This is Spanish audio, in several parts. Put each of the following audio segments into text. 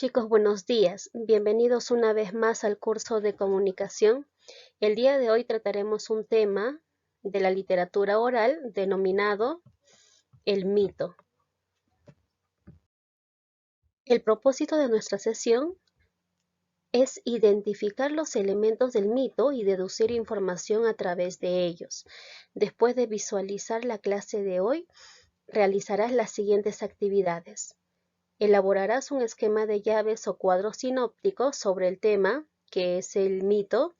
Chicos, buenos días. Bienvenidos una vez más al curso de comunicación. El día de hoy trataremos un tema de la literatura oral denominado el mito. El propósito de nuestra sesión es identificar los elementos del mito y deducir información a través de ellos. Después de visualizar la clase de hoy, realizarás las siguientes actividades. Elaborarás un esquema de llaves o cuadros sinópticos sobre el tema, que es el mito,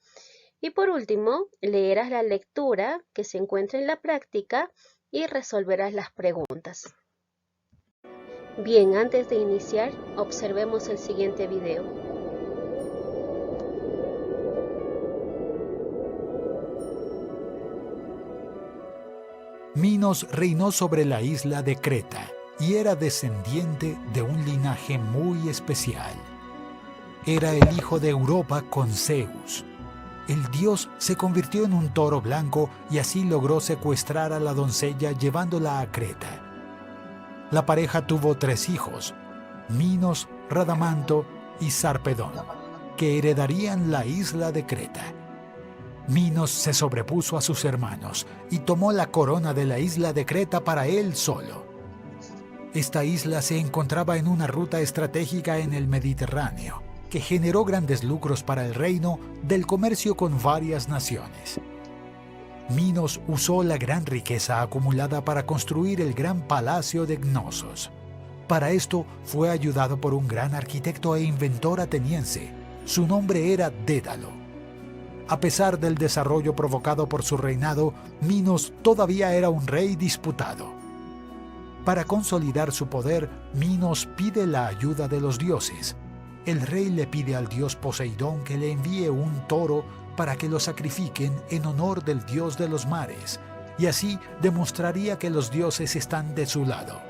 y por último, leerás la lectura que se encuentra en la práctica y resolverás las preguntas. Bien, antes de iniciar, observemos el siguiente video. Minos reinó sobre la isla de Creta y era descendiente de un linaje muy especial. Era el hijo de Europa con Zeus. El dios se convirtió en un toro blanco y así logró secuestrar a la doncella llevándola a Creta. La pareja tuvo 3 hijos, Minos, Radamanto y Sarpedón, que heredarían la isla de Creta. Minos se sobrepuso a sus hermanos y tomó la corona de la isla de Creta para él solo. Esta isla se encontraba en una ruta estratégica en el Mediterráneo, que generó grandes lucros para el reino del comercio con varias naciones. Minos usó la gran riqueza acumulada para construir el gran palacio de Cnosos. Para esto fue ayudado por un gran arquitecto e inventor ateniense. Su nombre era Dédalo. A pesar del desarrollo provocado por su reinado, Minos todavía era un rey disputado. Para consolidar su poder, Minos pide la ayuda de los dioses. El rey le pide al dios Poseidón que le envíe un toro para que lo sacrifiquen en honor del dios de los mares, y así demostraría que los dioses están de su lado.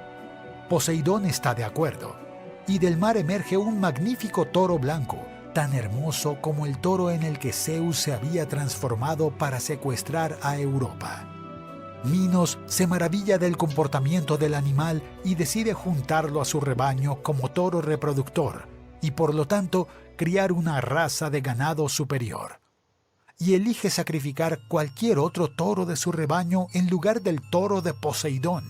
Poseidón está de acuerdo, y del mar emerge un magnífico toro blanco, tan hermoso como el toro en el que Zeus se había transformado para secuestrar a Europa. Minos se maravilla del comportamiento del animal y decide juntarlo a su rebaño como toro reproductor y por lo tanto criar una raza de ganado superior. Y elige sacrificar cualquier otro toro de su rebaño en lugar del toro de Poseidón.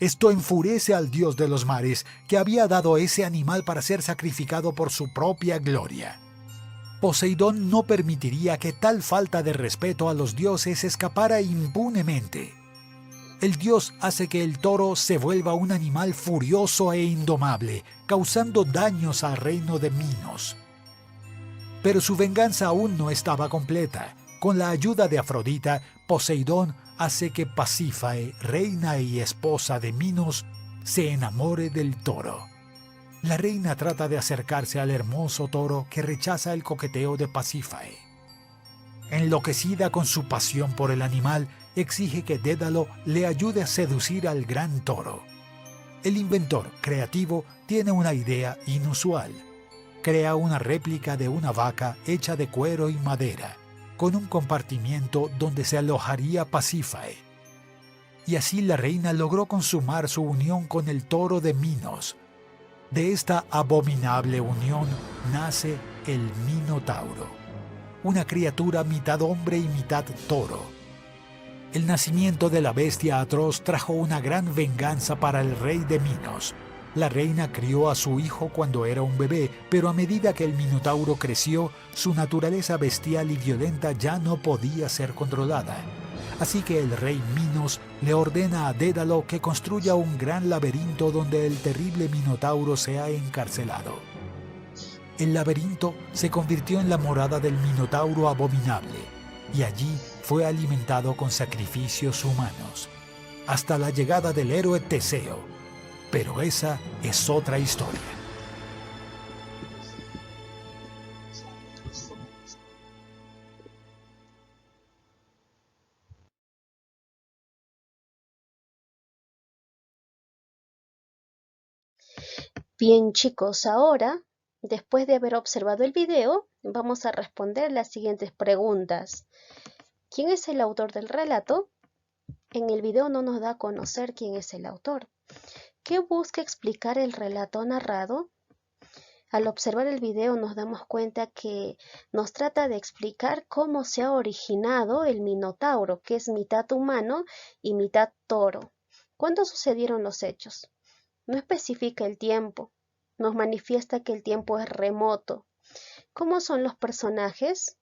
Esto enfurece al dios de los mares, que había dado ese animal para ser sacrificado por su propia gloria. Poseidón no permitiría que tal falta de respeto a los dioses escapara impunemente. El dios hace que el toro se vuelva un animal furioso e indomable, causando daños al reino de Minos. Pero su venganza aún no estaba completa. Con la ayuda de Afrodita, Poseidón hace que Pasífae, reina y esposa de Minos, se enamore del toro. La reina trata de acercarse al hermoso toro que rechaza el coqueteo de Pasífae. Enloquecida con su pasión por el animal, exige que Dédalo le ayude a seducir al gran toro. El inventor creativo tiene una idea inusual. Crea una réplica de una vaca hecha de cuero y madera, con un compartimiento donde se alojaría Pasífae. Y así la reina logró consumar su unión con el toro de Minos. De esta abominable unión nace el Minotauro, una criatura mitad hombre y mitad toro. El nacimiento de la bestia atroz trajo una gran venganza para el rey de Minos. La reina crió a su hijo cuando era un bebé, pero a medida que el Minotauro creció, su naturaleza bestial y violenta ya no podía ser controlada. Así que el rey Minos le ordena a Dédalo que construya un gran laberinto donde el terrible Minotauro sea encarcelado. El laberinto se convirtió en la morada del Minotauro abominable, y allí fue alimentado con sacrificios humanos, hasta la llegada del héroe Teseo. Pero esa es otra historia. Bien, chicos, ahora, después de haber observado el video, vamos a responder las siguientes preguntas. ¿Quién es el autor del relato? En el video no nos da a conocer quién es el autor. ¿Qué busca explicar el relato narrado? Al observar el video nos damos cuenta que nos trata de explicar cómo se ha originado el Minotauro, que es mitad humano y mitad toro. ¿Cuándo sucedieron los hechos? No especifica el tiempo, nos manifiesta que el tiempo es remoto. ¿Cómo son los personajes?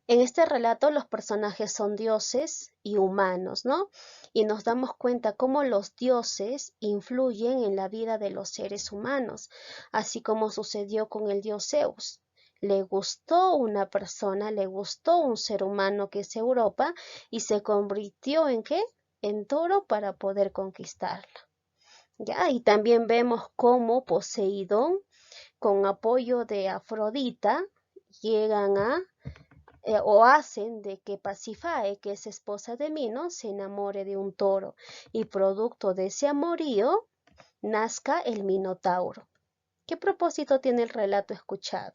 En este relato los personajes son dioses y humanos, ¿no? Y nos damos cuenta cómo los dioses influyen en la vida de los seres humanos, así como sucedió con el dios Zeus. Le gustó una persona, le gustó un ser humano que es Europa y se convirtió ¿en qué? En toro para poder conquistarla. ¿Ya? Y también vemos cómo Poseidón, con apoyo de Afrodita, llegan a o hacen de que Pasífae, que es esposa de Minos, se enamore de un toro y producto de ese amorío nazca el Minotauro. ¿Qué propósito tiene el relato escuchado?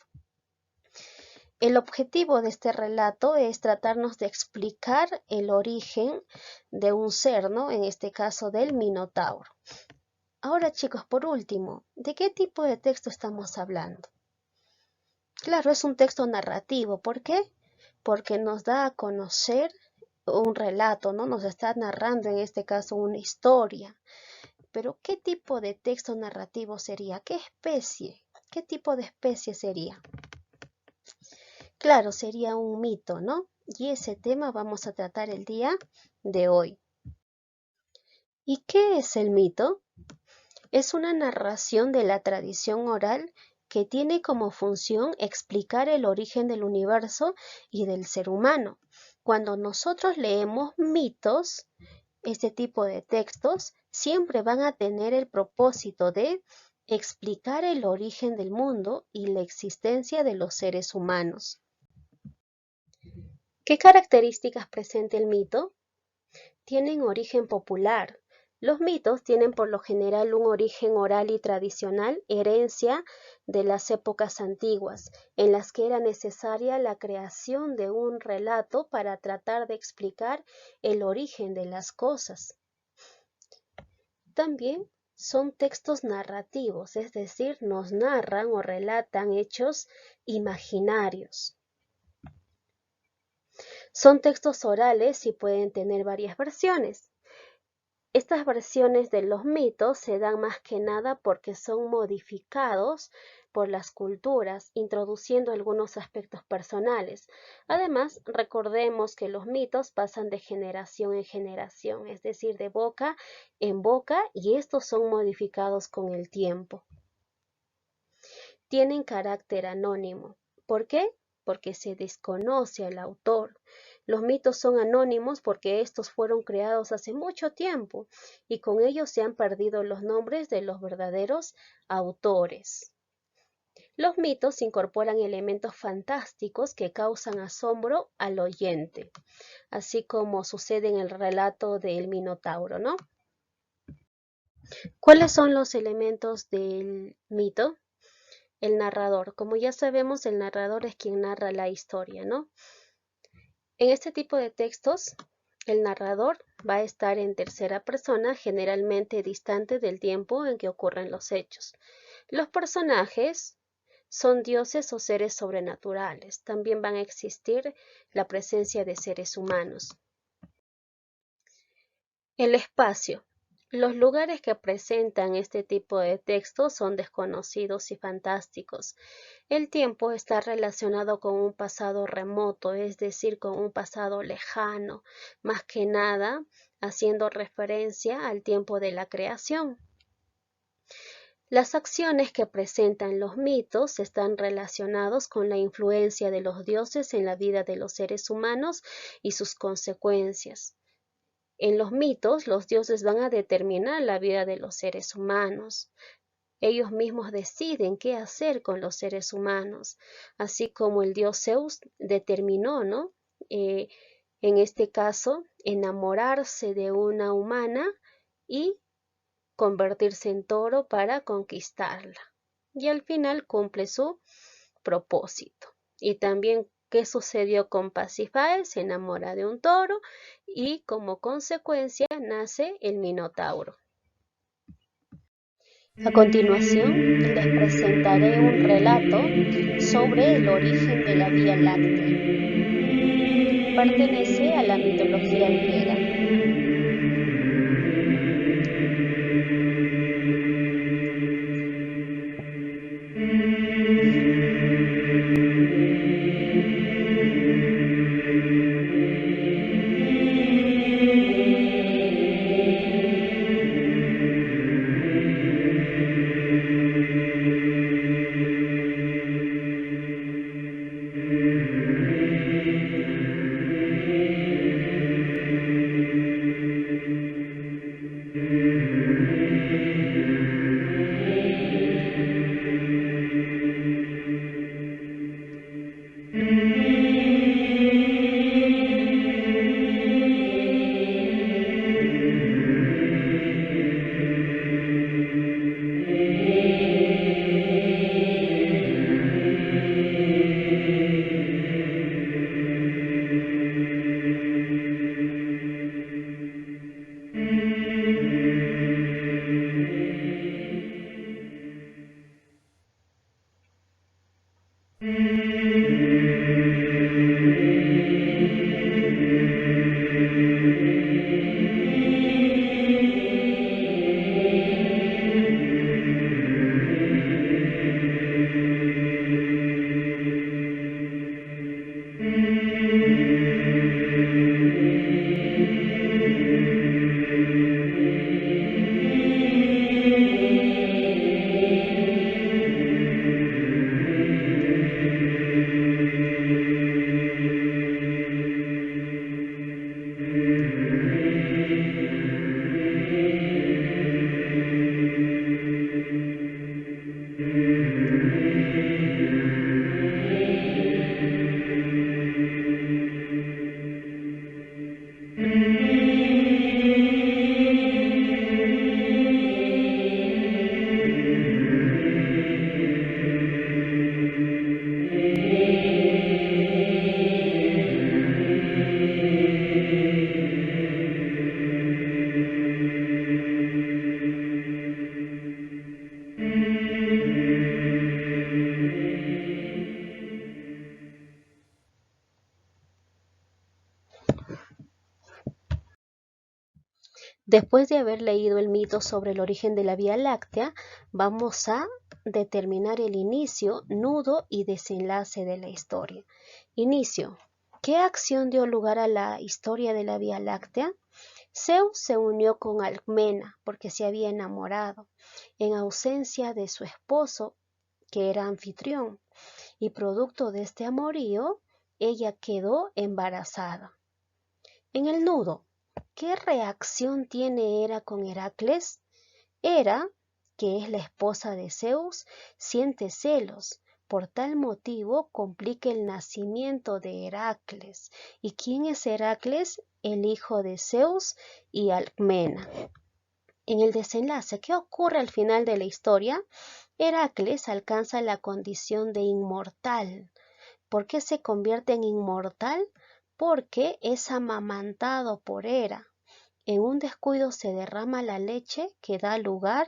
El objetivo de este relato es tratarnos de explicar el origen de un ser, ¿no? En este caso del Minotauro. Ahora, chicos, por último, ¿de qué tipo de texto estamos hablando? Claro, es un texto narrativo. ¿Por qué? Porque nos da a conocer un relato, ¿no? Nos está narrando en este caso una historia. Pero ¿qué tipo de texto narrativo sería? ¿Qué especie? ¿Qué tipo de especie sería? Claro, sería un mito, ¿no? Y ese tema vamos a tratar el día de hoy. ¿Y qué es el mito? Es una narración de la tradición oral que tiene como función explicar el origen del universo y del ser humano. Cuando nosotros leemos mitos, este tipo de textos siempre van a tener el propósito de explicar el origen del mundo y la existencia de los seres humanos. ¿Qué características presenta el mito? Tienen origen popular. Los mitos tienen por lo general un origen oral y tradicional, herencia de las épocas antiguas, en las que era necesaria la creación de un relato para tratar de explicar el origen de las cosas. También son textos narrativos, es decir, nos narran o relatan hechos imaginarios. Son textos orales y pueden tener varias versiones. Estas versiones de los mitos se dan más que nada porque son modificados por las culturas, introduciendo algunos aspectos personales. Además, recordemos que los mitos pasan de generación en generación, es decir, de boca en boca, y estos son modificados con el tiempo. Tienen carácter anónimo. ¿Por qué? Porque se desconoce al autor. Los mitos son anónimos porque estos fueron creados hace mucho tiempo y con ellos se han perdido los nombres de los verdaderos autores. Los mitos incorporan elementos fantásticos que causan asombro al oyente, así como sucede en el relato del Minotauro, ¿no? ¿Cuáles son los elementos del mito? El narrador. Como ya sabemos, el narrador es quien narra la historia, ¿no? En este tipo de textos, el narrador va a estar en tercera persona, generalmente distante del tiempo en que ocurren los hechos. Los personajes son dioses o seres sobrenaturales. También van a existir la presencia de seres humanos. El espacio. Los lugares que presentan este tipo de textos son desconocidos y fantásticos. El tiempo está relacionado con un pasado remoto, es decir, con un pasado lejano, más que nada haciendo referencia al tiempo de la creación. Las acciones que presentan los mitos están relacionados con la influencia de los dioses en la vida de los seres humanos y sus consecuencias. En los mitos, los dioses van a determinar la vida de los seres humanos. Ellos mismos deciden qué hacer con los seres humanos, así como el dios Zeus determinó, ¿no? En este caso, enamorarse de una humana y convertirse en toro para conquistarla. Y al final cumple su propósito. Y también, ¿qué sucedió con Pasífae? Se enamora de un toro y como consecuencia nace el Minotauro. A continuación, les presentaré un relato sobre el origen de la Vía Láctea. Pertenece a la mitología griega. Después de haber leído el mito sobre el origen de la Vía Láctea, vamos a determinar el inicio, nudo y desenlace de la historia. Inicio. ¿Qué acción dio lugar a la historia de la Vía Láctea? Zeus se unió con Alcmena porque se había enamorado, en ausencia de su esposo, que era anfitrión, y producto de este amorío, ella quedó embarazada. En el nudo, ¿qué reacción tiene Hera con Heracles? Hera, que es la esposa de Zeus, siente celos. Por tal motivo complica el nacimiento de Heracles. ¿Y quién es Heracles? El hijo de Zeus y Alcmena. En el desenlace, ¿qué ocurre al final de la historia? Heracles alcanza la condición de inmortal. ¿Por qué se convierte en inmortal? Porque es amamantado por Hera. En un descuido se derrama la leche que da lugar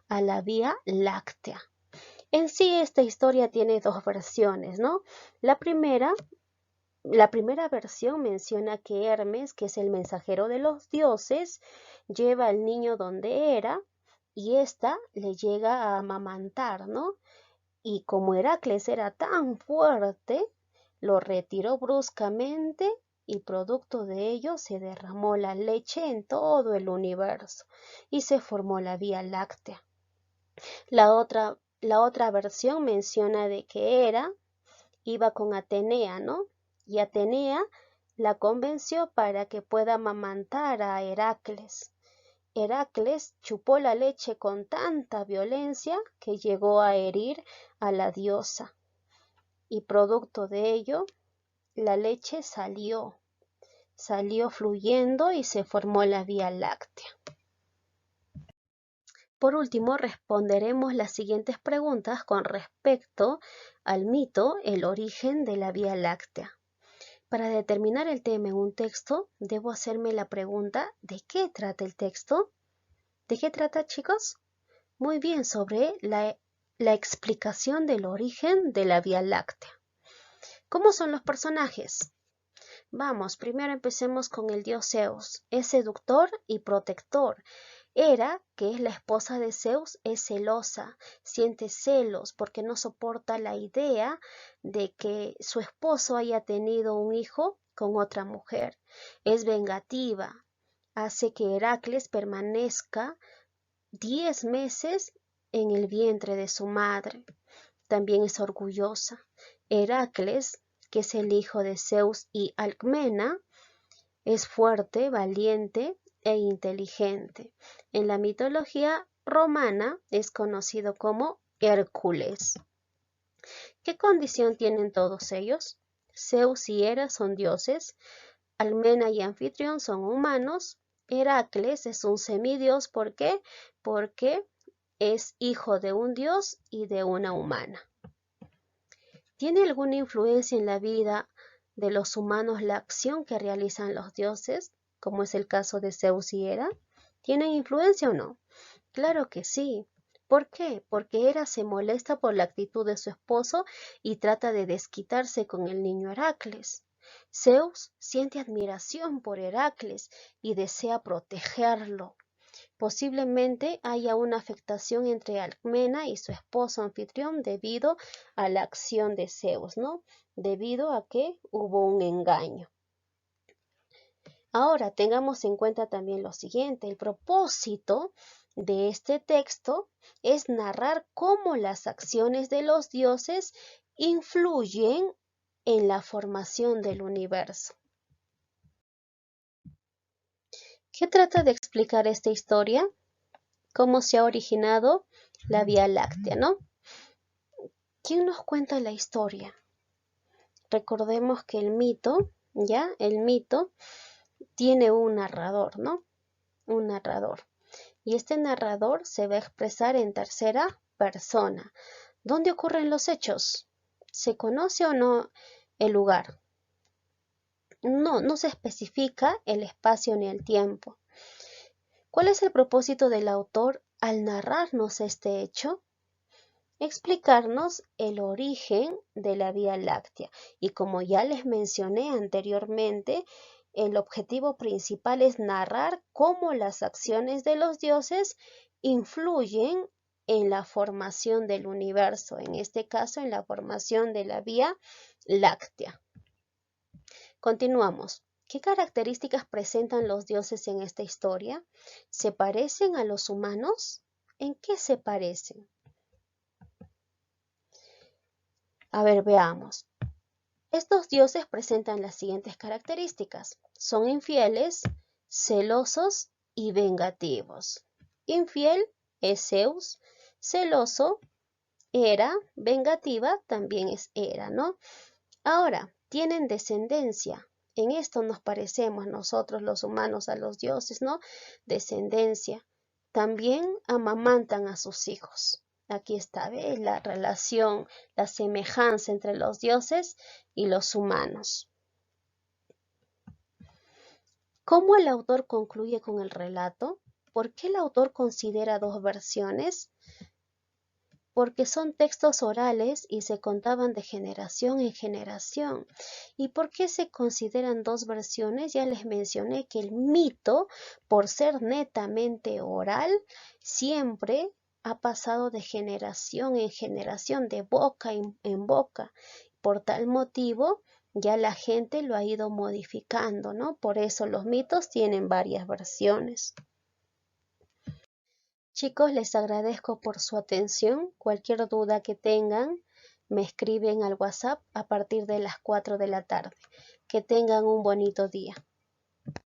a la Vía Láctea. En sí esta historia tiene dos versiones, ¿no? La primera versión menciona que Hermes, que es el mensajero de los dioses, lleva al niño donde Hera y ésta le llega a amamantar, ¿no? Y como Heracles era tan fuerte, lo retiró bruscamente y producto de ello se derramó la leche en todo el universo y se formó la Vía Láctea. La otra versión menciona de que Hera iba con Atenea, ¿no? Y Atenea la convenció para que pueda amamantar a Heracles. Heracles chupó la leche con tanta violencia que llegó a herir a la diosa y producto de ello la leche salió fluyendo y se formó la Vía Láctea. Por último, responderemos las siguientes preguntas con respecto al mito, el origen de la Vía Láctea. Para determinar el tema en un texto, debo hacerme la pregunta, ¿de qué trata el texto? ¿De qué trata, chicos? muy bien sobre la explicación del origen de la Vía Láctea. ¿Cómo son los personajes? Vamos, primero empecemos con el dios Zeus. Es seductor y protector. Hera, que es la esposa de Zeus, es celosa, siente celos porque no soporta la idea de que su esposo haya tenido un hijo con otra mujer. Es vengativa, hace que Heracles permanezca 10 meses en el vientre de su madre. También es orgullosa. Heracles, que es el hijo de Zeus y Alcmena, es fuerte, valiente e inteligente. En la mitología romana es conocido como Hércules. ¿Qué condición tienen todos ellos? Zeus y Hera son dioses, Almena y Anfitrión son humanos, Heracles es un semidios. ¿Por qué? Porque es hijo de un dios y de una humana. ¿Tiene alguna influencia en la vida de los humanos la acción que realizan los dioses, como es el caso de Zeus y Hera? ¿Tienen influencia o no? Claro que sí. ¿Por qué? Porque Hera se molesta por la actitud de su esposo y trata de desquitarse con el niño Heracles. Zeus siente admiración por Heracles y desea protegerlo. Posiblemente haya una afectación entre Alcmena y su esposo Anfitrión debido a la acción de Zeus, ¿no? Debido a que hubo un engaño. Ahora tengamos en cuenta también lo siguiente: el propósito de este texto es narrar cómo las acciones de los dioses influyen en la formación del universo. ¿Qué trata de explicar esta historia? ¿Cómo se ha originado la Vía Láctea, no? ¿Quién nos cuenta la historia? Recordemos que el mito tiene un narrador, ¿no? Un narrador. Y este narrador se va a expresar en tercera persona. ¿Dónde ocurren los hechos? ¿Se conoce o no el lugar? No se especifica el espacio ni el tiempo. ¿Cuál es el propósito del autor al narrarnos este hecho? Explicarnos el origen de la Vía Láctea. Y como ya les mencioné anteriormente, el objetivo principal es narrar cómo las acciones de los dioses influyen en la formación del universo, en este caso en la formación de la Vía Láctea. Continuamos. ¿Qué características presentan los dioses en esta historia? ¿Se parecen a los humanos? ¿En qué se parecen? A ver, veamos. Estos dioses presentan las siguientes características. Son infieles, celosos y vengativos. Infiel es Zeus, celoso, Hera, vengativa también es Hera, ¿no? Ahora, tienen descendencia. En esto nos parecemos nosotros los humanos a los dioses, ¿no? Descendencia. También amamantan a sus hijos. Aquí está, ¿ves? La relación, la semejanza entre los dioses y los humanos. ¿Cómo el autor concluye con el relato? ¿Por qué el autor considera dos versiones? Porque son textos orales y se contaban de generación en generación. ¿Y por qué se consideran dos versiones? Ya les mencioné que el mito, por ser netamente oral, siempre ha pasado de generación en generación, de boca en boca. Por tal motivo, ya la gente lo ha ido modificando, ¿no? Por eso los mitos tienen varias versiones. Chicos, les agradezco por su atención. Cualquier duda que tengan, me escriben al WhatsApp a partir de las 4 de la tarde. Que tengan un bonito día.